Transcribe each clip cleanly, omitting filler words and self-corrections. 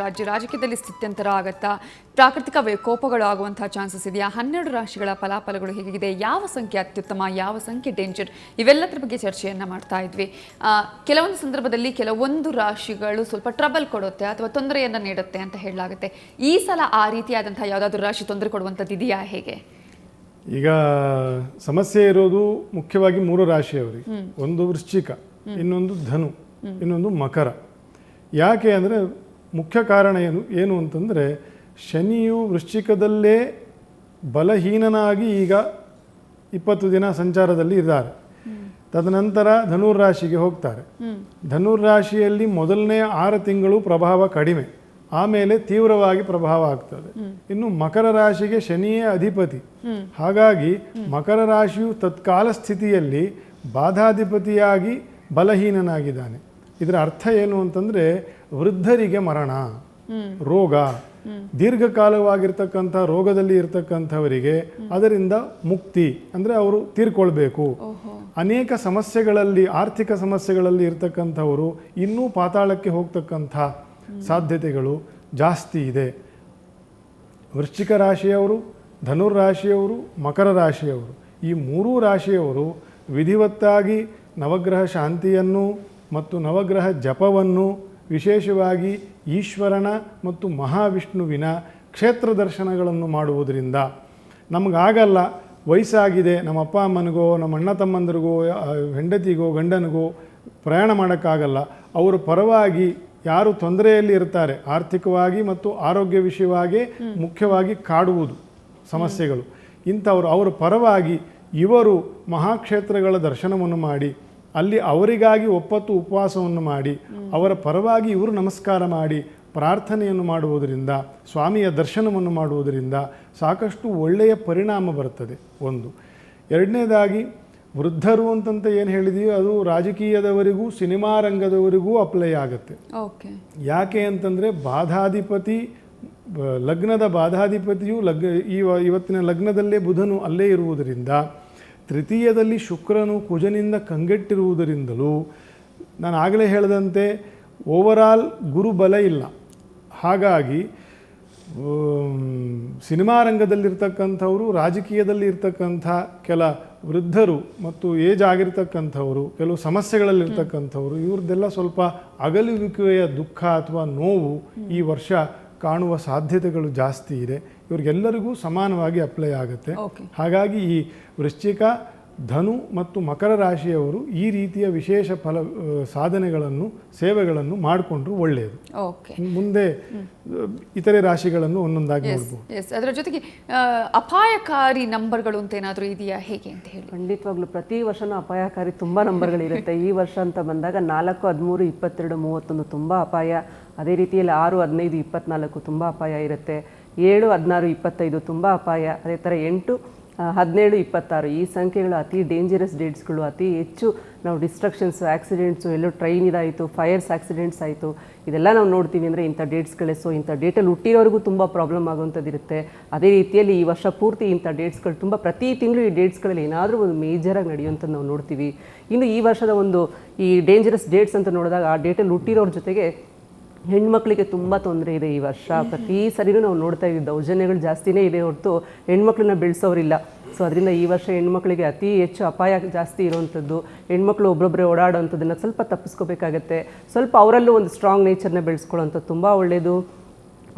ರಾಜಕೀಯದಲ್ಲಿ ಸ್ಥಿತ್ಯಂತರ ಆಗುತ್ತಾ, ಪ್ರಾಕೃತಿಕ ವಿಕೋಪಗಳು ಆಗುವಂತಹ ಚಾನ್ಸಸ್ ಇದೆಯಾ? 12 ರಾಶಿಗಳ ಫಲಾಫಲಗಳು ಹೇಗಿದೆ, ಯಾವ ಸಂಖ್ಯೆ ಅತ್ಯುತ್ತಮ, ಯಾವ ಸಂಖ್ಯೆ ಡೇಂಜರ್, ಇವೆಲ್ಲದರ ಬಗ್ಗೆ ಚರ್ಚೆಯನ್ನು ಮಾಡ್ತಾ ಇದ್ವಿ. ಕೆಲವೊಂದು ಸಂದರ್ಭದಲ್ಲಿ ಕೆಲವೊಂದು ರಾಶಿಗಳು ಸ್ವಲ್ಪ ಟ್ರಬಲ್ ಕೊಡುತ್ತೆ ಅಥವಾ ತೊಂದರೆಯನ್ನು ನೀಡುತ್ತೆ ಅಂತ ಹೇಳಲಾಗುತ್ತೆ. ಈ ಸಲ ಆ ರೀತಿಯಾದಂತಹ ಯಾವುದಾದ್ರೂ ರಾಶಿ ತೊಂದರೆ ಕೊಡುವಂಥದ್ದು ಇದೆಯಾ? ಹೇಗೆ? ಈಗ ಸಮಸ್ಯೆ ಇರೋದು ಮುಖ್ಯವಾಗಿ 3 ರಾಶಿಯವರಿಗೆ. ಒಂದು ವೃಶ್ಚಿಕ, ಇನ್ನೊಂದು ಧನು, ಇನ್ನೊಂದು ಮಕರ. ಯಾಕೆ ಅಂದರೆ ಮುಖ್ಯ ಕಾರಣ ಏನು ಅಂತಂದರೆ, ಶನಿಯು ವೃಶ್ಚಿಕದಲ್ಲೇ ಬಲಹೀನನಾಗಿ ಈಗ 20 ದಿನ ಸಂಚಾರದಲ್ಲಿ ಇದ್ದಾರೆ. ತದನಂತರ ಧನುರ್ರಾಶಿಗೆ ಹೋಗ್ತಾರೆ. ಧನುರ್ರಾಶಿಯಲ್ಲಿ ಮೊದಲನೇ 6 ತಿಂಗಳು ಪ್ರಭಾವ ಕಡಿಮೆ, ಆಮೇಲೆ ತೀವ್ರವಾಗಿ ಪ್ರಭಾವ ಆಗ್ತದೆ. ಇನ್ನು ಮಕರ ರಾಶಿಗೆ ಶನಿಯೇ ಅಧಿಪತಿ. ಹಾಗಾಗಿ ಮಕರ ರಾಶಿಯು ತತ್ಕಾಲ ಸ್ಥಿತಿಯಲ್ಲಿ ಬಾಧಾಧಿಪತಿಯಾಗಿ ಬಲಹೀನನಾಗಿದ್ದಾನೆ. ಇದರ ಅರ್ಥ ಏನು ಅಂತಂದರೆ, ವೃದ್ಧರಿಗೆ ಮರಣ, ರೋಗ, ದೀರ್ಘಕಾಲವಾಗಿರ್ತಕ್ಕಂಥ ರೋಗದಲ್ಲಿ ಇರ್ತಕ್ಕಂಥವರಿಗೆ ಅದರಿಂದ ಮುಕ್ತಿ, ಅಂದರೆ ಅವರು ತೀರ್ಕೊಳ್ಬೇಕು. ಅನೇಕ ಸಮಸ್ಯೆಗಳಲ್ಲಿ, ಆರ್ಥಿಕ ಸಮಸ್ಯೆಗಳಲ್ಲಿ ಇರ್ತಕ್ಕಂಥವರು ಇನ್ನೂ ಪಾತಾಳಕ್ಕೆ ಹೋಗ್ತಕ್ಕಂಥ ಸಾಧ್ಯತೆಗಳು ಜಾಸ್ತಿ ಇದೆ. ವೃಶ್ಚಿಕ ರಾಶಿಯವರು, ಧನುರ್ರಾಶಿಯವರು, ಮಕರ ರಾಶಿಯವರು, ಈ 3 ರಾಶಿಯವರು ವಿಧಿವತ್ತಾಗಿ ನವಗ್ರಹ ಶಾಂತಿಯನ್ನು ಮತ್ತು ನವಗ್ರಹ ಜಪವನ್ನು, ವಿಶೇಷವಾಗಿ ಈಶ್ವರನ ಮತ್ತು ಮಹಾವಿಷ್ಣುವಿನ ಕ್ಷೇತ್ರ ದರ್ಶನಗಳನ್ನು ಮಾಡುವುದರಿಂದ ನಮಗಾಗಲ್ಲ, ವಯಸ್ಸಾಗಿದೆ, ನಮ್ಮ ಅಪ್ಪ ಅಮ್ಮನಿಗೋ, ನಮ್ಮ ಅಣ್ಣ ತಮ್ಮಂದಿರಿಗೋ, ಹೆಂಡತಿಗೋ, ಗಂಡನಿಗೋ ಪ್ರಯಾಣ ಮಾಡೋಕ್ಕಾಗಲ್ಲ, ಅವರ ಪರವಾಗಿ ಯಾರು ತೊಂದರೆಯಲ್ಲಿ ಇರ್ತಾರೆ, ಆರ್ಥಿಕವಾಗಿ ಮತ್ತು ಆರೋಗ್ಯ ವಿಷಯವಾಗಿ ಮುಖ್ಯವಾಗಿ ಕಾಡುವುದು ಸಮಸ್ಯೆಗಳು, ಇಂಥವರು ಅವರ ಪರವಾಗಿ ಇವರು ಮಹಾಕ್ಷೇತ್ರಗಳ ದರ್ಶನವನ್ನು ಮಾಡಿ, ಅಲ್ಲಿ ಅವರಿಗಾಗಿ ಒಪ್ಪತ್ತು ಉಪವಾಸವನ್ನು ಮಾಡಿ, ಅವರ ಪರವಾಗಿ ಇವರು ನಮಸ್ಕಾರ ಮಾಡಿ ಪ್ರಾರ್ಥನೆಯನ್ನು ಮಾಡುವುದರಿಂದ, ಸ್ವಾಮಿಯ ದರ್ಶನವನ್ನು ಮಾಡುವುದರಿಂದ ಸಾಕಷ್ಟು ಒಳ್ಳೆಯ ಪರಿಣಾಮ ಬರ್ತದೆ. ಒಂದು. ಎರಡನೇದಾಗಿ, ವೃದ್ಧರು ಅಂತಂತ ಏನು ಹೇಳಿದೀವಿ, ಅದು ರಾಜಕೀಯದವರಿಗೂ ಸಿನಿಮಾ ರಂಗದವರಿಗೂ ಅಪ್ಲೈ ಆಗುತ್ತೆ. ಯಾಕೆ ಅಂತಂದರೆ, ಬಾಧಾಧಿಪತಿ, ಲಗ್ನದ ಬಾಧಾಧಿಪತಿಯು ಇವತ್ತಿನ ಲಗ್ನದಲ್ಲೇ ಬುಧನು ಅಲ್ಲೇ ಇರುವುದರಿಂದ, ತೃತೀಯದಲ್ಲಿ ಶುಕ್ರನು ಕುಜನಿಂದ ಕಂಗೆಟ್ಟಿರುವುದರಿಂದಲೂ, ನಾನು ಆಗಲೇ ಹೇಳಿದಂತೆ ಓವರಾಲ್ ಗುರುಬಲ ಇಲ್ಲ. ಹಾಗಾಗಿ ಸಿನಿಮಾ ರಂಗದಲ್ಲಿರ್ತಕ್ಕಂಥವರು, ರಾಜಕೀಯದಲ್ಲಿ ಇರ್ತಕ್ಕಂಥ ಕೆಲ ವೃದ್ಧರು ಮತ್ತು ಏಜ್ ಆಗಿರ್ತಕ್ಕಂಥವರು, ಕೆಲವು ಸಮಸ್ಯೆಗಳಲ್ಲಿರ್ತಕ್ಕಂಥವರು, ಇವ್ರದ್ದೆಲ್ಲ ಸ್ವಲ್ಪ ಅಗಲುವಿಕೆಯ ದುಃಖ ಅಥವಾ ನೋವು ಈ ವರ್ಷ ಕಾಣುವ ಸಾಧ್ಯತೆಗಳು ಜಾಸ್ತಿ ಇದೆ. ಇವ್ರಿಗೆಲ್ಲರಿಗೂ ಸಮಾನವಾಗಿ ಅಪ್ಲೈ ಆಗುತ್ತೆ. ಹಾಗಾಗಿ ಈ ವೃಶ್ಚಿಕ, ಧನು ಮತ್ತು ಮಕರ ರಾಶಿಯವರು ಈ ರೀತಿಯ ವಿಶೇಷ ಸಾಧನೆಗಳನ್ನು, ಸೇವೆಗಳನ್ನು ಮಾಡಿಕೊಂಡ್ರು ಒಳ್ಳೆಯದು. ಮುಂದೆ ಇತರೆ ರಾಶಿಗಳನ್ನು ಒಂದೊಂದಾಗಿ ನೋಡ್ಬೋದು. ಅದರ ಜೊತೆಗೆ ಅಪಾಯಕಾರಿ ನಂಬರ್ಗಳು ಅಂತ ಏನಾದರೂ ಇದೆಯಾ, ಹೇಗೆ ಅಂತ ಹೇಳಿ? ಖಂಡಿತವಾಗ್ಲೂ ಪ್ರತಿ ವರ್ಷನೂ ಅಪಾಯಕಾರಿ ತುಂಬ ನಂಬರ್ಗಳಿರುತ್ತೆ. ಈ ವರ್ಷ ಅಂತ ಬಂದಾಗ 4, 13, 22, 31 ತುಂಬ ಅಪಾಯ. ಅದೇ ರೀತಿಯಲ್ಲಿ 6, 15, 24 ತುಂಬ ಅಪಾಯ ಇರುತ್ತೆ. 7, 16, 25 ತುಂಬ ಅಪಾಯ. ಅದೇ ಥರ 8, 17, 26 ಈ ಸಂಖ್ಯೆಗಳು ಅತಿ ಡೇಂಜರಸ್ ಡೇಟ್ಸ್ಗಳು. ಅತಿ ಹೆಚ್ಚು ನಾವು ಡಿಸ್ಟ್ರಕ್ಷನ್ಸು, ಆಕ್ಸಿಡೆಂಟ್ಸು, ಎಲ್ಲೋ ಟ್ರೈನ್ ಇದಾಯಿತು, ಫೈರ್ಸ್ ಆಕ್ಸಿಡೆಂಟ್ಸ್ ಆಯಿತು, ಇದೆಲ್ಲ ನಾವು ನೋಡ್ತೀವಿ ಅಂದರೆ ಇಂಥ ಡೇಟ್ಸ್ಗಳೇ. ಸೊ ಇಂಥ ಡೇಟಲ್ಲಿ ಹುಟ್ಟಿರೋರಿಗೂ ತುಂಬ ಪ್ರಾಬ್ಲಮ್ ಆಗುವಂಥದ್ದಿರುತ್ತೆ. ಅದೇ ರೀತಿಯಲ್ಲಿ ಈ ವರ್ಷ ಪೂರ್ತಿ ಇಂಥ ಡೇಟ್ಸ್ಗಳು ತುಂಬ, ಪ್ರತಿ ತಿಂಗಳು ಈ ಡೇಟ್ಸ್ಗಳಲ್ಲಿ ಏನಾದರೂ ಒಂದು ಮೇಜರಾಗಿ ನಡೆಯುವಂಥದ್ದು ನಾವು ನೋಡ್ತೀವಿ. ಇನ್ನು ಈ ವರ್ಷದ ಒಂದು ಈ ಡೇಂಜರಸ್ ಡೇಟ್ಸ್ ಅಂತ ನೋಡಿದಾಗ, ಆ ಡೇಟಲ್ಲಿ ಹುಟ್ಟಿರೋರ ಜೊತೆಗೆ ಹೆಣ್ಮಕ್ಳಿಗೆ ತುಂಬ ತೊಂದರೆ ಇದೆ ಈ ವರ್ಷ. ಪ್ರತಿ ಸರಿನೂ ನಾವು ನೋಡ್ತಾ ಇದ್ದೀವಿ, ದೌರ್ಜನ್ಯಗಳು ಜಾಸ್ತಿನೇ ಇದೆ ಹೊರತು ಹೆಣ್ಮಕ್ಳನ್ನ ಬೆಳೆಸೋರಿಲ್ಲ. ಸೊ ಅದರಿಂದ ಈ ವರ್ಷ ಹೆಣ್ಮಕ್ಳಿಗೆ ಅತಿ ಹೆಚ್ಚು ಅಪಾಯ ಜಾಸ್ತಿ ಇರುವಂಥದ್ದು. ಹೆಣ್ಮಕ್ಳು ಒಬ್ಬೊಬ್ಬರೇ ಓಡಾಡೋವಂಥದ್ದನ್ನು ಸ್ವಲ್ಪ ತಪ್ಪಿಸ್ಕೋಬೇಕಾಗತ್ತೆ. ಸ್ವಲ್ಪ ಅವರಲ್ಲೂ ಒಂದು ಸ್ಟ್ರಾಂಗ್ ನೇಚರ್ನ ಬೆಳೆಸ್ಕೊಳ್ಳೋಂಥದ್ದು ತುಂಬ ಒಳ್ಳೆಯದು.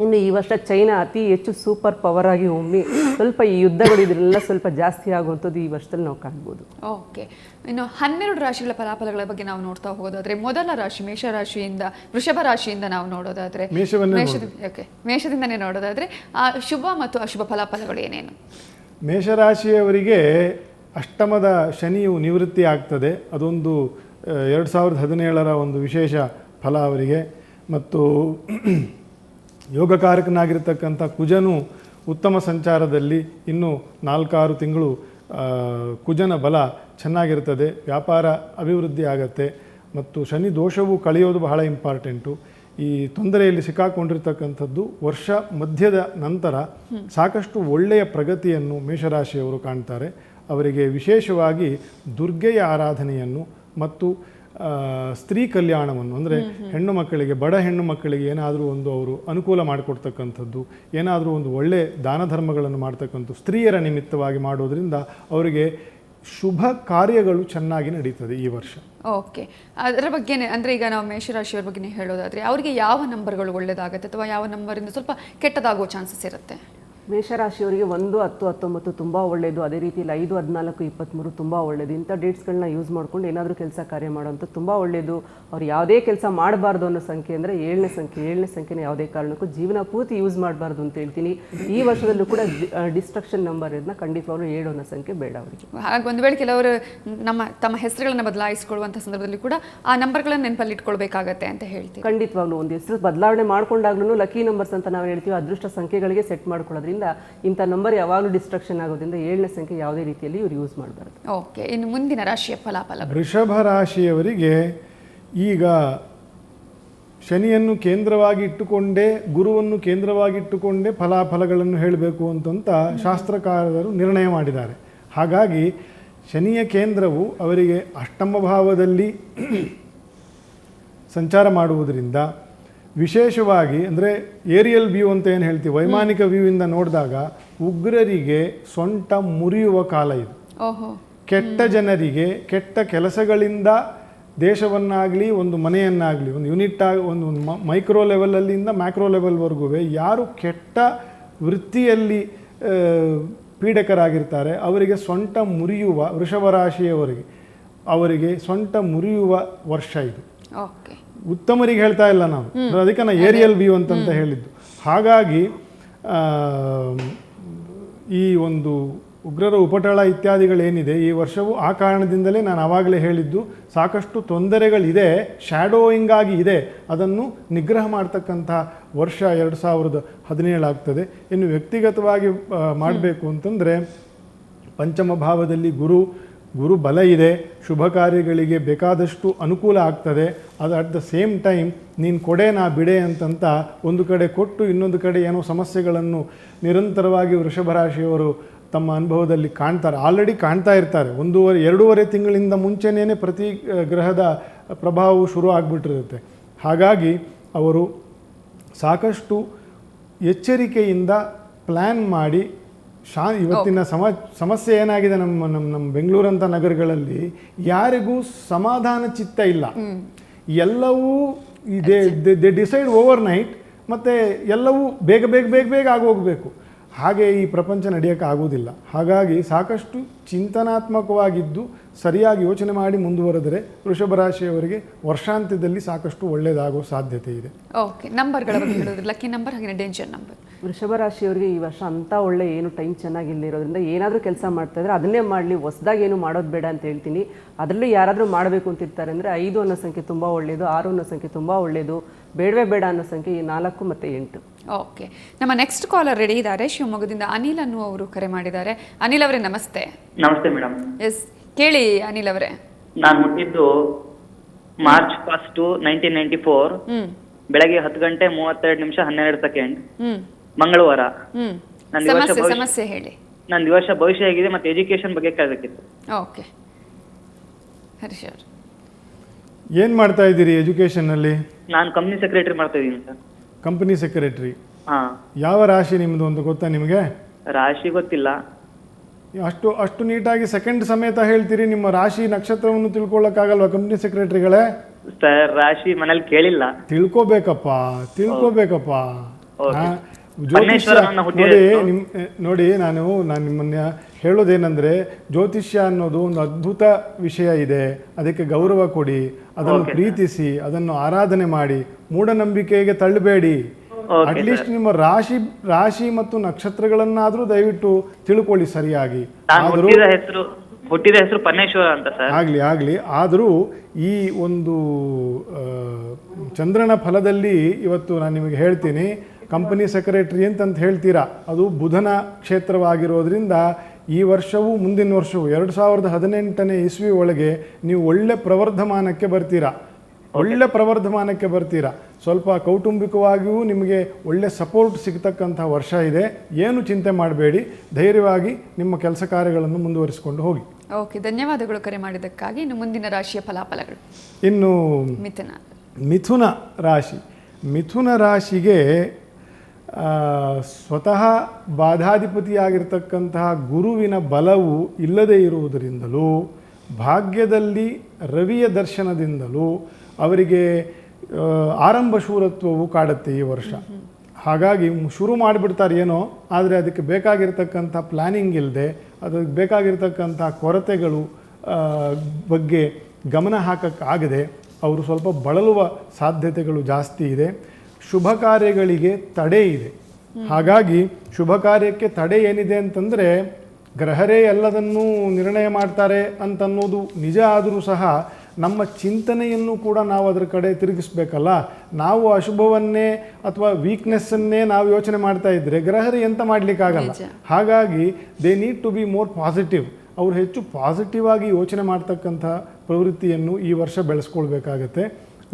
ಇನ್ನು ಈ ವರ್ಷ ಚೈನಾ ಅತಿ ಹೆಚ್ಚು ಸೂಪರ್ ಪವರ್ ಆಗಿ ಒಮ್ಮೆ ಸ್ವಲ್ಪ ಈ ಯುದ್ಧಗಳು ಇದೆಲ್ಲ ಸ್ವಲ್ಪ ಜಾಸ್ತಿ ಆಗುವಂಥದ್ದು ಈ ವರ್ಷದಲ್ಲಿ ನಾವು ಕಾಣ್ಬೋದು. ಓಕೆ, ಇನ್ನು 12 ರಾಶಿಗಳ ಫಲಾಫಲಗಳ ಬಗ್ಗೆ ನಾವು ನೋಡ್ತಾ ಹೋಗೋದಾದ್ರೆ, ಮೊದಲ ರಾಶಿ ಮೇಷರಾಶಿಯಿಂದ, ವೃಷಭ ರಾಶಿಯಿಂದ ನಾವು ನೋಡೋದಾದ್ರೆ, ಮೇಷದಿಂದನೇ ನೋಡೋದಾದ್ರೆ ಶುಭ ಮತ್ತು ಅಶುಭ ಫಲಾಫಲಗಳು ಏನೇನು? ಮೇಷರಾಶಿಯವರಿಗೆ ಅಷ್ಟಮದ ಶನಿಯು ನಿವೃತ್ತಿ ಆಗ್ತದೆ. ಅದೊಂದು 2017ರ ಒಂದು ವಿಶೇಷ ಫಲ ಅವರಿಗೆ. ಮತ್ತು ಯೋಗಕಾರಕನಾಗಿರ್ತಕ್ಕಂಥ ಕುಜನು ಉತ್ತಮ ಸಂಚಾರದಲ್ಲಿ ಇನ್ನು 4-6 ತಿಂಗಳು ಕುಜನ ಬಲ ಚೆನ್ನಾಗಿರ್ತದೆ, ವ್ಯಾಪಾರ ಅಭಿವೃದ್ಧಿ ಆಗತ್ತೆ. ಮತ್ತು ಶನಿ ದೋಷವು ಕಳೆಯೋದು ಬಹಳ ಇಂಪಾರ್ಟೆಂಟು. ಈ ತೊಂದರೆಯಲ್ಲಿ ಸಿಕ್ಕಾಕೊಂಡಿರ್ತಕ್ಕಂಥದ್ದು ವರ್ಷ ಮಧ್ಯದ ನಂತರ ಸಾಕಷ್ಟು ಒಳ್ಳೆಯ ಪ್ರಗತಿಯನ್ನು ಮೇಷರಾಶಿಯವರು ಕಾಣ್ತಾರೆ. ಅವರಿಗೆ ವಿಶೇಷವಾಗಿ ದುರ್ಗೆಯ ಆರಾಧನೆಯನ್ನು ಮತ್ತು ಸ್ತ್ರೀ ಕಲ್ಯಾಣವನ್ನು, ಅಂದರೆ ಹೆಣ್ಣು ಮಕ್ಕಳಿಗೆ, ಬಡ ಹೆಣ್ಣು ಮಕ್ಕಳಿಗೆ ಏನಾದರೂ ಒಂದು ಅವರು ಅನುಕೂಲ ಮಾಡಿಕೊಡ್ತಕ್ಕಂಥದ್ದು, ಏನಾದರೂ ಒಂದು ಒಳ್ಳೆ ದಾನ ಧರ್ಮಗಳನ್ನು ಮಾಡ್ತಕ್ಕಂಥ ಸ್ತ್ರೀಯರ ನಿಮಿತ್ತವಾಗಿ ಮಾಡೋದ್ರಿಂದ ಅವರಿಗೆ ಶುಭ ಕಾರ್ಯಗಳು ಚೆನ್ನಾಗಿ ನಡೀತದೆ ಈ ವರ್ಷ. ಓಕೆ, ಅದರ ಬಗ್ಗೆನೇ ಅಂದರೆ ಈಗ ನಾವು ಮೇಷರಾಶಿಯವ್ರ ಬಗ್ಗೆನೇ ಹೇಳೋದಾದರೆ ಅವರಿಗೆ ಯಾವ ನಂಬರ್ಗಳು ಒಳ್ಳೆಯದಾಗುತ್ತೆ ಅಥವಾ ಯಾವ ನಂಬರಿಂದ ಸ್ವಲ್ಪ ಕೆಟ್ಟದಾಗೋ ಚಾನ್ಸಸ್ ಇರುತ್ತೆ? ಮೇಷರಾಶಿಯವರಿಗೆ 1, 10, 19 ತುಂಬ ಒಳ್ಳೆಯದು. ಅದೇ ರೀತಿಯಲ್ಲಿ 5, 14, 23 ತುಂಬ ಒಳ್ಳೆಯದು. ಇಂಥ ಡೇಟ್ಸ್ಗಳನ್ನ ಯೂಸ್ ಮಾಡ್ಕೊಂಡು ಏನಾದರೂ ಕೆಲಸ ಕಾರ್ಯ ಮಾಡೋಂಥ ತುಂಬ ಒಳ್ಳೆಯದು. ಅವ್ರು ಯಾವುದೇ ಕೆಲಸ ಮಾಡಬಾರ್ದು ಅನ್ನೋ ಸಂಖ್ಯೆ ಅಂದರೆ 7ನೇ ಸಂಖ್ಯೆ. 7ನೇ ಸಂಖ್ಯೆನ ಯಾವುದೇ ಕಾರಣಕ್ಕೂ ಜೀವನ ಪೂರ್ತಿ ಯೂಸ್ ಮಾಡಬಾರ್ದು ಅಂತ ಹೇಳ್ತೀನಿ. ಈ ವರ್ಷದಲ್ಲೂ ಕೂಡ ಡಿಸ್ಟ್ರಕ್ಷನ್ ನಂಬರ್ ಇದನ್ನ ಖಂಡಿತವಾಗ್ಲೂ 7 ಅನ್ನೋ ಸಂಖ್ಯೆ ಬೇಡ ಅವರಿಗೆ. ಹಾಗೆ ಒಂದು ವೇಳೆ ಕೆಲವರು ತಮ್ಮ ಹೆಸರುಗಳನ್ನು ಬದಲಾಯಿಸಿಕೊಳ್ಳುವಂಥ ಸಂದರ್ಭದಲ್ಲಿ ಕೂಡ ಆ ನಂಬರ್ಗಳನ್ನು ನೆನಪಲ್ಲಿ ಇಟ್ಕೊಳ್ಬೇಕಾಗತ್ತೆ ಅಂತ ಹೇಳ್ತೀವಿ. ಖಂಡಿತವಾಗ್ಲೂ ಒಂದು ಹೆಸರು ಬದಲಾವಣೆ ಮಾಡ್ಕೊಂಡಾಗ್ಲೂ ಲಕ್ಕಿ ನಂಬರ್ಸ್ ಅಂತ ನಾವು ಹೇಳ್ತೀವಿ, ಅದೃಷ್ಟ ಸಂಖ್ಯೆಗಳಿಗೆ ಸೆಟ್ ಮಾಡ್ಕೊಳ್ಳೋದ್ರಿಂದ ಇಂಥ ನಂಬರ್ ಯಾವಾಗಲೂ ಡಿಸ್ಟ್ರಕ್ಷನ್ ಆಗೋದ್ರಿಂದ 7ನೇ ಸಂಖ್ಯೆ ಯಾವುದೇ ರೀತಿಯಲ್ಲಿ ಇವ್ರು ಯೂಸ್ ಮಾಡಬಾರ್ದು. ಓಕೆ, ಇನ್ನು ಮುಂದಿನ ರಾಶಿಯ ಫಲಾಫಲ. ವೃಷಭ ರಾಶಿಯವರಿಗೆ ಈಗ ಶನಿಯನ್ನು ಕೇಂದ್ರವಾಗಿ ಇಟ್ಟುಕೊಂಡೇ, ಗುರುವನ್ನು ಕೇಂದ್ರವಾಗಿ ಇಟ್ಟುಕೊಂಡೇ ಫಲಾಫಲಗಳನ್ನು ಹೇಳಬೇಕು ಅಂತಂತ ಶಾಸ್ತ್ರಕಾರರು ನಿರ್ಣಯ ಮಾಡಿದ್ದಾರೆ. ಹಾಗಾಗಿ ಶನಿಯ ಕೇಂದ್ರವು ಅವರಿಗೆ ಅಷ್ಟಮ ಭಾವದಲ್ಲಿ ಸಂಚಾರ ಮಾಡುವುದರಿಂದ ವಿಶೇಷವಾಗಿ ಅಂದರೆ ಏರಿಯಲ್ ವ್ಯೂ ಅಂತ ಏನು ಹೇಳ್ತೀವಿ, ವೈಮಾನಿಕ ವ್ಯೂವಿಂದ ನೋಡಿದಾಗ ಉಗ್ರರಿಗೆ ಸೊಂಟ ಮುರಿಯುವ ಕಾಲ ಇದು. ಕೆಟ್ಟ ಜನರಿಗೆ ಕೆಟ್ಟ ಕೆಲಸಗಳಿಂದ ದೇಶವನ್ನಾಗಲಿ ಒಂದು ಮನೆಯನ್ನಾಗಲಿ ಒಂದು ಯೂನಿಟ್ ಆಗಿ ಒಂದು ಮೈಕ್ರೋ ಲೆವೆಲಲ್ಲಿಂದ ಮ್ಯಾಕ್ರೋ ಲೆವೆಲ್ವರೆಗೂ ಯಾರು ಕೆಟ್ಟ ವೃತ್ತಿಯಲ್ಲಿ ಪೀಡಕರಾಗಿರ್ತಾರೆ ಅವರಿಗೆ ಸೊಂಟ ಮುರಿಯುವ, ವೃಷಭ ರಾಶಿಯವರಿಗೆ ಅವರಿಗೆ ಸೊಂಟ ಮುರಿಯುವ ವರ್ಷ ಇದು. ಓಕೆ, ಉತ್ತಮರಿಗೆ ಹೇಳ್ತಾ ಇಲ್ಲ ನಾವು, ಅದಕ್ಕೆ ನಾನು ಏರಿಯಲ್ ವ್ಯೂ ಅಂತಂತ ಹೇಳಿದ್ದು. ಹಾಗಾಗಿ ಈ ಒಂದು ಉಗ್ರರ ಉಪಟಳ ಇತ್ಯಾದಿಗಳೇನಿದೆ ಈ ವರ್ಷವೂ ಆ ಕಾರಣದಿಂದಲೇ ನಾನು ಆವಾಗಲೇ ಹೇಳಿದ್ದು ಸಾಕಷ್ಟು ತೊಂದರೆಗಳಿದೆ, ಶ್ಯಾಡೋಯಿಂಗ್ ಆಗಿ ಇದೆ, ಅದನ್ನು ನಿಗ್ರಹ ಮಾಡ್ತಕ್ಕಂಥ ವರ್ಷ 2017 ಆಗ್ತದೆ. ಇನ್ನು ವ್ಯಕ್ತಿಗತವಾಗಿ ಮಾಡಬೇಕು ಅಂತಂದರೆ ಪಂಚಮ ಭಾವದಲ್ಲಿ ಗುರು ಬಲ ಇದೆ, ಶುಭ ಕಾರ್ಯಗಳಿಗೆ ಬೇಕಾದಷ್ಟು ಅನುಕೂಲ ಆಗ್ತದೆ. ಅದು ಅಟ್ ದ ಸೇಮ್ ಟೈಮ್ ನೀನು ಕೊಡೆ ನಾ ಬಿಡೆ ಅಂತಂತ ಒಂದು ಕಡೆ ಕೊಟ್ಟು ಇನ್ನೊಂದು ಕಡೆ ಏನೋ ಸಮಸ್ಯೆಗಳನ್ನು ನಿರಂತರವಾಗಿ ವೃಷಭ ರಾಶಿಯವರು ತಮ್ಮ ಅನುಭವದಲ್ಲಿ ಕಾಣ್ತಾರೆ, ಆಲ್ರೆಡಿ ಕಾಣ್ತಾ ಇರ್ತಾರೆ. 1.5-2 ತಿಂಗಳಿಂದ ಮುಂಚೆನೇ ಪ್ರತಿ ಗ್ರಹದ ಪ್ರಭಾವವು ಶುರು ಆಗಿಬಿಟ್ಟಿರುತ್ತೆ. ಹಾಗಾಗಿ ಅವರು ಸಾಕಷ್ಟು ಎಚ್ಚರಿಕೆಯಿಂದ ಪ್ಲ್ಯಾನ್ ಮಾಡಿ ಇವತ್ತಿನ ಸಮಸ್ಯೆ ಏನಾಗಿದೆ ನಮ್ಮ ಬೆಂಗಳೂರಂಥ ನಗರಗಳಲ್ಲಿ ಯಾರಿಗೂ ಸಮಾಧಾನ ಚಿತ್ತ ಇಲ್ಲ. ಎಲ್ಲವೂ ದೇ ಡಿಸೈಡ್ ಓವರ್ ನೈಟ್, ಮತ್ತು ಎಲ್ಲವೂ ಬೇಗ ಬೇಗ ಬೇಗ ಬೇಗ ಆಗೋಗಬೇಕು. ಹಾಗೆ ಈ ಪ್ರಪಂಚ ನಡೆಯೋಕ್ಕೆ ಆಗೋದಿಲ್ಲ. ಹಾಗಾಗಿ ಸಾಕಷ್ಟು ಚಿಂತನಾತ್ಮಕವಾಗಿದ್ದು ಸರಿಯಾಗಿ ಯೋಚನೆ ಮಾಡಿ ಮುಂದುವರೆದರೆ ವೃಷಭ ರಾಶಿಯವರಿಗೆ ವರ್ಷಾಂತ್ಯದಲ್ಲಿ ಸಾಕಷ್ಟು ಒಳ್ಳೆಯದಾಗೋ ಸಾಧ್ಯತೆ ಇದೆ. ಓಕೆ, ನಂಬರ್ಗಳ ಬಗ್ಗೆ ಹೇಳಿದ್ರೆ ಲಕ್ಕಿ ನಂಬರ್ ಹಾಗೆ ಡೇಂಜರ್ ನಂಬರ್. ವೃಷಭ ರಾಶಿಯವರಿಗೆ ಈ ವರ್ಷ ಅಂಥ ಒಳ್ಳೆ ಏನು ಟೈಮ್ ಚೆನ್ನಾಗಿಲ್ಲದಿರೋದ್ರಿಂದ ಏನಾದರೂ ಕೆಲಸ ಮಾಡ್ತಾ ಇದ್ರೆ ಅದನ್ನೇ ಮಾಡಲಿ, ಹೊಸದಾಗಿ ಏನು ಮಾಡೋದು ಬೇಡ ಅಂತ ಹೇಳ್ತೀನಿ. ಅದರಲ್ಲೂ ಯಾರಾದರೂ ಮಾಡಬೇಕು ಅಂತಿರ್ತಾರೆ ಅಂದರೆ 5 ಅನ್ನೋ ಸಂಖ್ಯೆ ತುಂಬ ಒಳ್ಳೆಯದು, 6 ಅನ್ನೋ ಸಂಖ್ಯೆ ತುಂಬ ಒಳ್ಳೆಯದು, ಬೇಡವೇ ಬೇಡ ಅನ್ನೋ ಸಂಖ್ಯೆ 4 ಮತ್ತು 8. ಓಕೆ, ನಮ್ಮ ನೆಕ್ಸ್ಟ್ ಕಾಲರ್ ರೆಡಿ ಇದ್ದಾರೆ. ಶಿವಮೊಗ್ಗದಿಂದ ಅನಿಲ್ ಅನ್ನುವರು ಕರೆ ಮಾಡಿದ್ದಾರೆ. ಅನಿಲ್ ಅವರೇ ನಮಸ್ತೆ. ನಮಸ್ತೆ ಮೇಡಮ್. ಎಸ್, ಕೇಳಿ ಅನಿಲ್ ಅವರೇ. ನಾನು ಹುಟ್ಟಿದ್ದು ಮಾರ್ಚ್ 1, 1994, ಬೆಳಗ್ಗೆ 10:32 ಮಂಗಳವಾರ. ಸಮಸ್ಯೆ ಹೇಳಿ. ನನ್ನ ಈ ವರ್ಷ ಭವಿಷ್ಯ ಹೇಗಿದೆ ಮತ್ತೆ ಎಜುಕೇಶನ್ ಬಗ್ಗೆ ಕೇಳಬೇಕಿತ್ತು. ಓಕೆ, ಹರೀಶ್ ಅವರು ಏನು ಮಾಡ್ತಾ ಇದ್ದೀರಿ ಎಜುಕೇಷನ್ನಲ್ಲಿ? ನಾನು ಕಂಪ್ನಿ ಸೆಕ್ರೆಟರಿ ಮಾಡ್ತಾ ಇದ್ದೀನಿ ಸರ್. Company secretary. ಹಾಂ. ಯಾವ ರಾಶಿ ನಿಮ್ಮದು ಅಂತ ಗೊತ್ತಾ ನಿಮಗೆ? ರಾಶಿ ಗೊತ್ತಿಲ್ಲ. ಅಷ್ಟು ನೀಟಾಗಿ ಸೆಕೆಂಡ್ ಸಮೇತ ಹೇಳ್ತೀರಿ. ನಿಮ್ಮ ರಾಶಿ ನಕ್ಷತ್ರವನ್ನು ತಿಳ್ಕೊಳ್ಳೋಕ್ಕಾಗಲ್ವಾ ಕಂಪ್ನಿ ಸೆಕ್ರೆಟರಿಗಳೇ? ಸರ್ ರಾಶಿ ಮನೇಲಿ ಕೇಳಿಲ್ಲ. ತಿಳ್ಕೋಬೇಕಪ್ಪ. ನೋಡಿ ನಾನು ನಿಮ್ಮನ್ನ ಹೇಳೋದೇನೆಂದರೆ ಜ್ಯೋತಿಷ್ಯ ಅನ್ನೋದು ಒಂದು ಅದ್ಭುತ ವಿಷಯ ಇದೆ. ಅದಕ್ಕೆ ಗೌರವ ಕೊಡಿ, ಅದನ್ನು ಪ್ರೀತಿಸಿ, ಅದನ್ನು ಆರಾಧನೆ ಮಾಡಿ, ಮೂಢನಂಬಿಕೆಗೆ ತಳ್ಳಬೇಡಿ. ಅಟ್ಲೀಸ್ಟ್ ನಿಮ್ಮ ರಾಶಿ ಮತ್ತು ನಕ್ಷತ್ರಗಳನ್ನಾದ್ರೂ ದಯವಿಟ್ಟು ತಿಳ್ಕೊಳ್ಳಿ ಸರಿಯಾಗಿ. ಹುಟ್ಟಿದ ಹೆಸರು ಪರಮೇಶ್ವರ ಅಂತ ಸರ್. ಆಗ್ಲಿ ಆದರೂ ಈ ಒಂದು ಚಂದ್ರನ ಫಲದಲ್ಲಿ ಇವತ್ತು ನಾನು ನಿಮಗೆ ಹೇಳ್ತೀನಿ, ಕಂಪನಿ ಸೆಕ್ರೆಟರಿ ಅಂತಂತ ಹೇಳ್ತೀರಾ, ಅದು ಬುಧನ ಕ್ಷೇತ್ರವಾಗಿರೋದ್ರಿಂದ ಈ ವರ್ಷವೂ ಮುಂದಿನ ವರ್ಷವೂ 2018ನೇ ಇಸ್ವಿ ಒಳಗೆ ನೀವು ಒಳ್ಳೆ ಪ್ರವರ್ಧಮಾನಕ್ಕೆ ಬರ್ತೀರಾ. ಒಳ್ಳೆ ಪ್ರವರ್ಧಮಾನಕ್ಕೆ ಬರ್ತೀರಾ. ಸ್ವಲ್ಪ ಕೌಟುಂಬಿಕವಾಗಿಯೂ ನಿಮಗೆ ಒಳ್ಳೆ ಸಪೋರ್ಟ್ ಸಿಗ್ತಕ್ಕಂಥ ವರ್ಷ ಇದೆ. ಏನು ಚಿಂತೆ ಮಾಡಬೇಡಿ, ಧೈರ್ಯವಾಗಿ ನಿಮ್ಮ ಕೆಲಸ ಕಾರ್ಯಗಳನ್ನು ಮುಂದುವರಿಸಿಕೊಂಡು ಹೋಗಿ. ಓಕೆ, ಧನ್ಯವಾದಗಳು ಕರೆ ಮಾಡಿದ್ದಕ್ಕಾಗಿ. ಇನ್ನು ಮುಂದಿನ ರಾಶಿಯ ಫಲಾಫಲಗಳು. ಇನ್ನು ಮಿಥುನ ರಾಶಿ. ಮಿಥುನ ರಾಶಿಗೆ ಸ್ವತಃ ಬಾಧಾಧಿಪತಿಯಾಗಿರ್ತಕ್ಕಂತಹ ಗುರುವಿನ ಬಲವು ಇಲ್ಲದೇ ಇರುವುದರಿಂದಲೂ, ಭಾಗ್ಯದಲ್ಲಿ ರವಿಯ ದರ್ಶನದಿಂದಲೂ ಅವರಿಗೆ ಆರಂಭ ಶೂರತ್ವವು ಕಾಡುತ್ತೆ ಈ ವರ್ಷ. ಹಾಗಾಗಿ ಶುರು ಮಾಡಿಬಿಡ್ತಾರೆ ಏನೋ, ಆದರೆ ಅದಕ್ಕೆ ಬೇಕಾಗಿರ್ತಕ್ಕಂಥ ಪ್ಲ್ಯಾನಿಂಗ್ ಇಲ್ಲದೆ, ಅದಕ್ಕೆ ಬೇಕಾಗಿರ್ತಕ್ಕಂಥ ಕೊರತೆಗಳು ಬಗ್ಗೆ ಗಮನ ಹಾಕೋಕ್ಕಾಗದೆ ಅವರು ಸ್ವಲ್ಪ ಬಳಲುವ ಸಾಧ್ಯತೆಗಳು ಜಾಸ್ತಿ ಇದೆ. ಶುಭ ಕಾರ್ಯಗಳಿಗೆ ತಡೆ ಇದೆ. ಹಾಗಾಗಿ ಶುಭ ಕಾರ್ಯಕ್ಕೆ ತಡೆ ಏನಿದೆ ಅಂತಂದರೆ, ಗ್ರಹರೇ ಎಲ್ಲದನ್ನೂ ನಿರ್ಣಯ ಮಾಡ್ತಾರೆ ಅಂತನ್ನೋದು ನಿಜ ಆದರೂ ಸಹ ನಮ್ಮ ಚಿಂತನೆಯನ್ನು ಕೂಡ ನಾವು ಅದರ ಕಡೆ ತಿರುಗಿಸ್ಬೇಕಲ್ಲ. ನಾವು ಅಶುಭವನ್ನೇ ಅಥವಾ ವೀಕ್ನೆಸ್ಸನ್ನೇ ನಾವು ಯೋಚನೆ ಮಾಡ್ತಾ ಇದ್ದರೆ ಗ್ರಹರೇ ಎಂತ ಮಾಡಲಿಕ್ಕಾಗಲ್ಲ. ಹಾಗಾಗಿ they need to be more positive. ಅವರು ಹೆಚ್ಚು ಪಾಸಿಟಿವ್ ಆಗಿ ಯೋಚನೆ ಮಾಡ್ತಕ್ಕಂಥ ಪ್ರವೃತ್ತಿಯನ್ನು ಈ ವರ್ಷ ಬೆಳೆಸ್ಕೊಳ್ಬೇಕಾಗತ್ತೆ.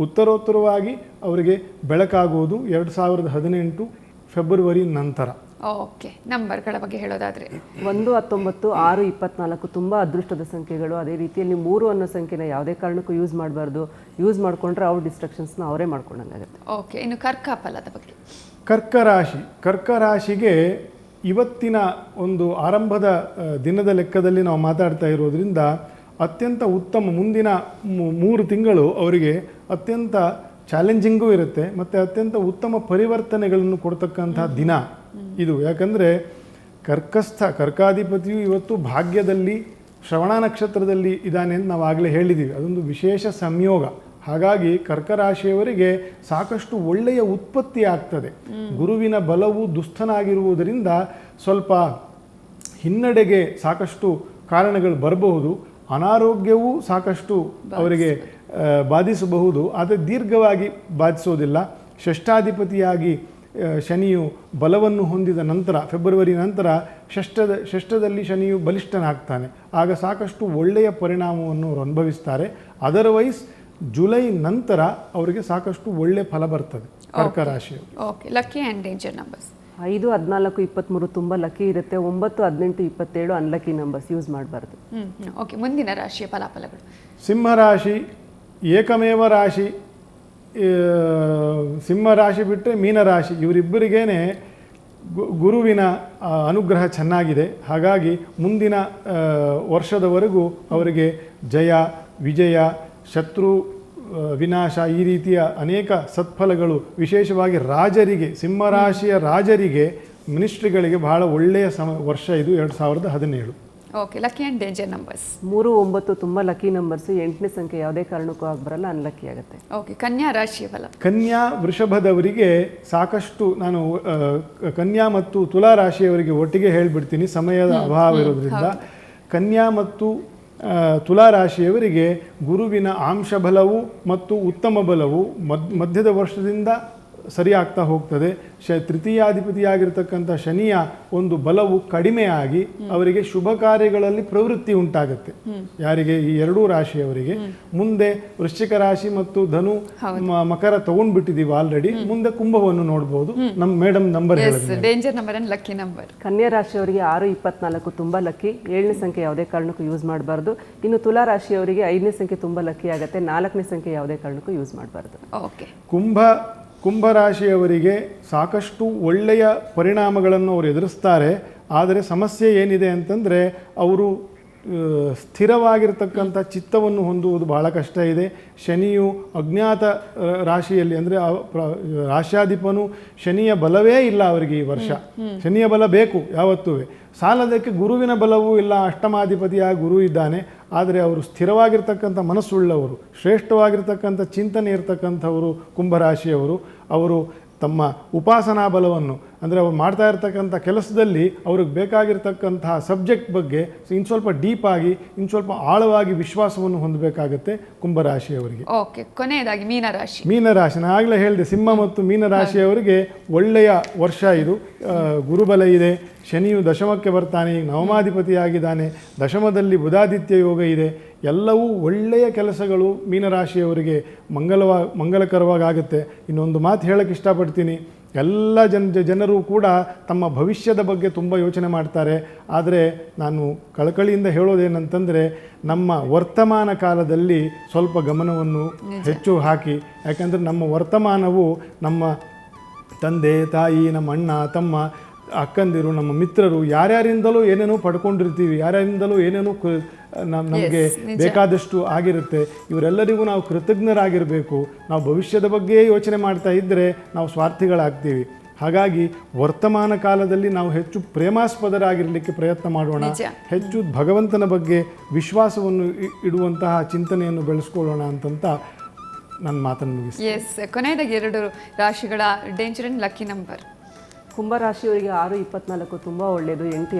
ಉತ್ತರೋತ್ತರವಾಗಿ ಅವರಿಗೆ ಬೆಳಕಾಗುವುದು 2018 ಫೆಬ್ರವರಿ ನಂತರ. ಓಕೆ, ನಂಬರ್ಗಳ ಬಗ್ಗೆ ಹೇಳೋದಾದರೆ 1, 19, 6, 24 ತುಂಬ ಅದೃಷ್ಟದ ಸಂಖ್ಯೆಗಳು. ಅದೇ ರೀತಿಯಲ್ಲಿ 3 ಅನ್ನೋ ಸಂಖ್ಯೆನ ಯಾವುದೇ ಕಾರಣಕ್ಕೂ ಯೂಸ್ ಮಾಡಬಾರ್ದು. ಯೂಸ್ ಮಾಡಿಕೊಂಡ್ರೆ ಅವ್ರ ಡಿಸ್ಟ್ರಕ್ಷನ್ಸ್ನ ಅವರೇ ಮಾಡ್ಕೊಂಡಂಗಾಗುತ್ತೆ. ಓಕೆ, ಇನ್ನು ಕರ್ಕ ಫಲದ ಬಗ್ಗೆ. ಕರ್ಕ ರಾಶಿಗೆ ಇವತ್ತಿನ ಒಂದು ಆರಂಭದ ದಿನದ ಲೆಕ್ಕದಲ್ಲಿ ನಾವು ಮಾತಾಡ್ತಾ ಇರೋದ್ರಿಂದ ಅತ್ಯಂತ ಉತ್ತಮ ಮುಂದಿನ 3 ತಿಂಗಳು ಅವರಿಗೆ ಅತ್ಯಂತ ಚಾಲೆಂಜಿಂಗೂ ಇರುತ್ತೆ ಮತ್ತು ಅತ್ಯಂತ ಉತ್ತಮ ಪರಿವರ್ತನೆಗಳನ್ನು ಕೊಡ್ತಕ್ಕಂಥ ದಿನ ಇದು. ಯಾಕಂದರೆ ಕರ್ಕಾಧಿಪತಿಯು ಇವತ್ತು ಭಾಗ್ಯದಲ್ಲಿ ಶ್ರವಣ ನಕ್ಷತ್ರದಲ್ಲಿ ಇದ್ದಾನೆ ಅಂತ ನಾವು ಆಗಲೇ ಹೇಳಿದ್ದೀವಿ. ಅದೊಂದು ವಿಶೇಷ ಸಂಯೋಗ. ಹಾಗಾಗಿ ಕರ್ಕ ರಾಶಿಯವರಿಗೆ ಸಾಕಷ್ಟು ಒಳ್ಳೆಯ ಉತ್ಪತ್ತಿ ಆಗ್ತದೆ. ಗುರುವಿನ ಬಲವು ದುಸ್ಥನಾಗಿರುವುದರಿಂದ ಸ್ವಲ್ಪ ಹಿನ್ನಡೆಗೆ ಸಾಕಷ್ಟು ಕಾರಣಗಳು ಬರಬಹುದು. ಅನಾರೋಗ್ಯವೂ ಸಾಕಷ್ಟು ಅವರಿಗೆ ಬಾಧಿಸಬಹುದು, ಆದರೆ ದೀರ್ಘವಾಗಿ ಬಾಧಿಸೋದಿಲ್ಲ. ಷಷ್ಠಾಧಿಪತಿಯಾಗಿ ಶನಿಯು ಬಲವನ್ನು ಹೊಂದಿದ ನಂತರ, ಫೆಬ್ರವರಿ ನಂತರ ಷಷ್ಠದಲ್ಲಿ ಶನಿಯು ಬಲಿಷ್ಠನಾಗ್ತಾನೆ. ಆಗ ಸಾಕಷ್ಟು ಒಳ್ಳೆಯ ಪರಿಣಾಮವನ್ನು ಅವರು ಅನುಭವಿಸ್ತಾರೆ. ಅದರ್ವೈಸ್ ಜುಲೈ ನಂತರ ಅವರಿಗೆ ಸಾಕಷ್ಟು ಒಳ್ಳೆಯ ಫಲ ಬರ್ತದೆ ಕರ್ಕ ರಾಶಿಯವರು. Okay, lucky and danger numbers. 5, 14, 23 ತುಂಬ ಲಕ್ಕಿ ಇರುತ್ತೆ. 9, 18, 27 ಅನ್ಲಕ್ಕಿ ನಂಬರ್ಸ್, ಯೂಸ್ ಮಾಡಬಾರ್ದು. ಓಕೆ, ಮುಂದಿನ ರಾಶಿಯ ಫಲಾಫಲಗಳು. ಸಿಂಹರಾಶಿ ಏಕಮೇವ ರಾಶಿ. ಸಿಂಹ ರಾಶಿ ಬಿಟ್ಟರೆ ಮೀನರಾಶಿ, ಇವರಿಬ್ಬರಿಗೇನೆ ಗುರುವಿನ ಅನುಗ್ರಹ ಚೆನ್ನಾಗಿದೆ. ಹಾಗಾಗಿ ಮುಂದಿನ ವರ್ಷದವರೆಗೂ ಅವರಿಗೆ ಜಯ, ವಿಜಯ, ಶತ್ರು ವಿನಾಶ, ಈ ರೀತಿಯ ಅನೇಕ ಸತ್ಫಲಗಳು, ವಿಶೇಷವಾಗಿ ರಾಜರಿಗೆ, ಸಿಂಹರಾಶಿಯ ರಾಜರಿಗೆ, ಮಿನಿಸ್ಟ್ರಿಗಳಿಗೆ ಬಹಳ ಒಳ್ಳೆಯ ವರ್ಷ ಇದು 2017. Okay, lucky and danger numbers. 3, 9 ತುಂಬ ಲಕ್ಕಿ ನಂಬರ್ಸು. 8ನೇ ಸಂಖ್ಯೆ ಯಾವುದೇ ಕಾರಣಕ್ಕೂ ಆಗಬರಲ್ಲ, ಅನ್ಲಕ್ಕಿ ಆಗುತ್ತೆ. ಓಕೆ, ಕನ್ಯಾ ರಾಶಿಯ ಫಲ. ಕನ್ಯಾ ವೃಷಭದವರಿಗೆ ಸಾಕಷ್ಟು, ನಾನು ಕನ್ಯಾ ಮತ್ತು ತುಲಾ ರಾಶಿಯವರಿಗೆ ಒಟ್ಟಿಗೆ ಹೇಳಿಬಿಡ್ತೀನಿ ಸಮಯದ ಅಭಾವ ಇರೋದ್ರಿಂದ. ಕನ್ಯಾ ಮತ್ತು ತುಲಾ ರಾಶಿಯವರಿಗೆ ಗುರುವಿನ ಆಂಶ ಬಲವು ಮತ್ತು ಉತ್ತಮ ಬಲವು ಮಧ್ಯದ ವರ್ಷದಿಂದ ಸರಿಯಾಗ್ತಾ ಹೋಗ್ತದೆ. ತೃತೀಯಾಧಿಪತಿಯಾಗಿರ್ತಕ್ಕಂಥ ಶನಿಯ ಒಂದು ಬಲವು ಕಡಿಮೆಯಾಗಿ ಅವರಿಗೆ ಶುಭ ಕಾರ್ಯಗಳಲ್ಲಿ ಪ್ರವೃತ್ತಿ ಉಂಟಾಗುತ್ತೆ. ಯಾರಿಗೆ? ಈ 2 ರಾಶಿಯವರಿಗೆ. ಮುಂದೆ ವೃಶ್ಚಿಕ ರಾಶಿ ಮತ್ತು ಧನು, ಮಕರ ತಗೊಂಡ್ಬಿಟ್ಟಿದೀವಿ ಆಲ್ರೆಡಿ. ಮುಂದೆ ಕುಂಭವನ್ನು ನೋಡಬಹುದು. ನಮ್ಮ ಮೇಡಮ್ ನಂಬರ್ ಹೇಳಿದ್ರೆ danger number and lucky number. ಕನ್ಯಾ ರಾಶಿಯವರಿಗೆ 6, 24 ತುಂಬ ಲಕ್ಕಿ. 7ನೇ ಸಂಖ್ಯೆ ಯಾವುದೇ ಕಾರಣಕ್ಕೂ ಯೂಸ್ ಮಾಡಬಾರ್ದು. ಇನ್ನು ತುಲಾ ರಾಶಿಯವರಿಗೆ 5ನೇ ಸಂಖ್ಯೆ ತುಂಬ ಲಕ್ಕಿ ಆಗುತ್ತೆ. 4ನೇ ಸಂಖ್ಯೆ ಯಾವುದೇ ಕಾರಣಕ್ಕೂ ಯೂಸ್ ಮಾಡಬಾರ್ದು. ಓಕೆ, ಕುಂಭರಾಶಿಯವರಿಗೆ ಸಾಕಷ್ಟು ಒಳ್ಳೆಯ ಪರಿಣಾಮಗಳನ್ನು ಅವರು ಎದುರಿಸ್ತಾರೆ. ಆದರೆ ಸಮಸ್ಯೆ ಏನಿದೆ ಅಂತಂದರೆ ಅವರು ಸ್ಥಿರವಾಗಿರ್ತಕ್ಕಂಥ ಚಿತ್ತವನ್ನು ಹೊಂದುವುದು ಬಹಳ ಕಷ್ಟ ಇದೆ. ಶನಿಯು ಅಜ್ಞಾತ ರಾಶಿಯಲ್ಲಿ, ಅಂದರೆ ರಾಶ್ಯಾಧಿಪನು ಶನಿಯ ಬಲವೇ ಇಲ್ಲ ಅವರಿಗೆ ಈ ವರ್ಷ. ಶನಿಯ ಬಲ ಬೇಕು ಯಾವತ್ತೂ. ಸಾಲದಕ್ಕೆ ಗುರುವಿನ ಬಲವೂ ಇಲ್ಲ. ಅಷ್ಟಮಾಧಿಪತಿಯಾಗಿ ಗುರು ಇದ್ದಾನೆ. ಆದರೆ ಅವರು ಸ್ಥಿರವಾಗಿರ್ತಕ್ಕಂಥ ಮನಸ್ಸುಳ್ಳವರು, ಶ್ರೇಷ್ಠವಾಗಿರ್ತಕ್ಕಂಥ ಚಿಂತನೆ ಇರ್ತಕ್ಕಂಥವರು ಕುಂಭರಾಶಿಯವರು. ಅವರು ತಮ್ಮ ಉಪಾಸನಾ ಬಲವನ್ನು, ಅಂದರೆ ಅವ್ರು ಮಾಡ್ತಾ ಇರ್ತಕ್ಕಂಥ ಕೆಲಸದಲ್ಲಿ ಅವ್ರಿಗೆ ಬೇಕಾಗಿರ್ತಕ್ಕಂತಹ ಸಬ್ಜೆಕ್ಟ್ ಬಗ್ಗೆ ಇನ್ನು ಸ್ವಲ್ಪ ಡೀಪಾಗಿ, ಇನ್ನು ಸ್ವಲ್ಪ ಆಳವಾಗಿ ವಿಶ್ವಾಸವನ್ನು ಹೊಂದಬೇಕಾಗತ್ತೆ ಕುಂಭರಾಶಿಯವರಿಗೆ. ಓಕೆ, ಕೊನೆಯದಾಗಿ ಮೀನರಾಶಿ. ನಾನು ಆಗಲೇ ಹೇಳಿದೆ, ಸಿಂಹ ಮತ್ತು ಮೀನರಾಶಿಯವರಿಗೆ ಒಳ್ಳೆಯ ವರ್ಷ ಇದು. ಗುರುಬಲ ಇದೆ. ಶನಿಯು ದಶಮಕ್ಕೆ ಬರ್ತಾನೆ, ನವಮಾಧಿಪತಿಯಾಗಿದ್ದಾನೆ. ದಶಮದಲ್ಲಿ ಬುಧಾದಿತ್ಯ ಯೋಗ ಇದೆ. ಎಲ್ಲವೂ ಒಳ್ಳೆಯ ಕೆಲಸಗಳು ಮೀನರಾಶಿಯವರಿಗೆ ಮಂಗಲಕರವಾಗುತ್ತೆ. ಇನ್ನೊಂದು ಮಾತು ಹೇಳಕ್ಕೆ ಇಷ್ಟಪಡ್ತೀನಿ, ಎಲ್ಲ ಜನರು ಕೂಡ ತಮ್ಮ ಭವಿಷ್ಯದ ಬಗ್ಗೆ ತುಂಬ ಯೋಚನೆ ಮಾಡ್ತಾರೆ. ಆದರೆ ನಾನು ಕಳಕಳಿಯಿಂದ ಹೇಳೋದೇನಂತಂದರೆ, ನಮ್ಮ ವರ್ತಮಾನ ಕಾಲದಲ್ಲಿ ಸ್ವಲ್ಪ ಗಮನವನ್ನು ಹೆಚ್ಚು ಹಾಕಿ. ಯಾಕಂದರೆ ನಮ್ಮ ವರ್ತಮಾನವು ನಮ್ಮ ತಂದೆ ತಾಯಿ, ನಮ್ಮ ಅಣ್ಣ ತಮ್ಮ, ಅಕ್ಕಂದಿರು, ನಮ್ಮ ಮಿತ್ರರು, ಯಾರ್ಯಾರಿಂದಲೂ ಏನೇನೋ ಪಡ್ಕೊಂಡಿರ್ತೀವಿ, ಯಾರ್ಯಾರಿಂದಲೂ ಏನೇನೋ ನಮಗೆ ಬೇಕಾದಷ್ಟು ಆಗಿರುತ್ತೆ. ಇವರೆಲ್ಲರಿಗೂ ನಾವು ಕೃತಜ್ಞರಾಗಿರಬೇಕು. ನಾವು ಭವಿಷ್ಯದ ಬಗ್ಗೆ ಯೋಚನೆ ಮಾಡ್ತಾ ಇದ್ದರೆ ನಾವು ಸ್ವಾರ್ಥಿಗಳಾಗ್ತೀವಿ. ಹಾಗಾಗಿ ವರ್ತಮಾನ ಕಾಲದಲ್ಲಿ ನಾವು ಹೆಚ್ಚು ಪ್ರೇಮಾಸ್ಪದರಾಗಿರಲಿಕ್ಕೆ ಪ್ರಯತ್ನ ಮಾಡೋಣ. ಹೆಚ್ಚು ಭಗವಂತನ ಬಗ್ಗೆ ವಿಶ್ವಾಸವನ್ನು ಇಡುವಂತಹ ಚಿಂತನೆಯನ್ನು ಬೆಳೆಸ್ಕೊಳ್ಳೋಣ ಅಂತಂತ ನನ್ನ ಮಾತನ್ನು ಮುಗಿಸ್ತೀನಿ. ಎಸ್, ಕೊನೆಯದಾಗಿ 2 ರಾಶಿಗಳ ಡೇಂಜರ್ ಅಂಡ್ ಲಕ್ಕಿ ನಂಬರ್. ಕುಂಭರಾಶಿಯವರಿಗೆ 6-24 ತುಂಬ ಒಳ್ಳೆಯದು, 8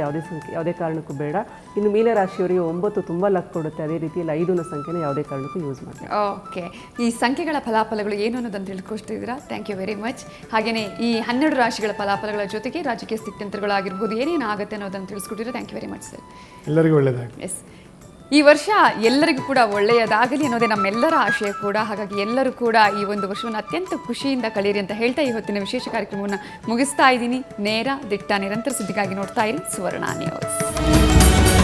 ಯಾವುದೇ ಕಾರಣಕ್ಕೂ ಬೇಡ. ಇನ್ನು ಮೀನರಾಶಿಯವರಿಗೆ 9 ತುಂಬ ಲಕ್ ಕೊಡುತ್ತೆ. ಅದೇ ರೀತಿಯಲ್ಲಿ 5ನ ಸಂಖ್ಯೆನ ಯಾವುದೇ ಕಾರಣಕ್ಕೂ ಯೂಸ್ ಮಾಡಿ. ಓಕೆ, ಈ ಸಂಖ್ಯೆಗಳ ಫಲಾಫಲಗಳು ಏನು ಅನ್ನೋದನ್ನು ತಿಳ್ಕೊಳ್ತಿದ್ದೀರಾ. Thank you very much. ಹಾಗೆಯೇ ಈ 12 ರಾಶಿಗಳ ಫಲಾಫಲಗಳ ಜೊತೆಗೆ ರಾಜಕೀಯ ಸ್ಥಿತ್ಯಂತರಗಳಾಗಿರ್ಬೋದು, ಏನೇನು ಆಗುತ್ತೆ ಅನ್ನೋದನ್ನು ತಿಳಿಸ್ಕೊಟ್ಟಿದ್ರೆ thank you very much sir. ಎಲ್ಲರಿಗೂ ಒಳ್ಳೆಯದಾಗಲಿ. ಎಸ್, ಈ ವರ್ಷ ಎಲ್ಲರಿಗೂ ಕೂಡ ಒಳ್ಳೆಯದಾಗಲಿ ಅನ್ನೋದೇ ನಮ್ಮೆಲ್ಲರ ಆಶಯ ಕೂಡ. ಹಾಗಾಗಿ ಎಲ್ಲರೂ ಕೂಡ ಈ ಒಂದು ವರ್ಷವನ್ನು ಅತ್ಯಂತ ಖುಷಿಯಿಂದ ಕಳೆಯಿರಿ ಅಂತ ಹೇಳ್ತಾ ಈ ಹೊತ್ತಿನ ವಿಶೇಷ ಕಾರ್ಯಕ್ರಮವನ್ನು ಮುಗಿಸ್ತಾ ಇದ್ದೀನಿ. ನೇರ ದಿಟ್ಟ ನಿರಂತರ ಸುದ್ದಿಗಾಗಿ ನೋಡ್ತಾ ಇರಿ ಸುವರ್ಣ ನ್ಯೂಸ್.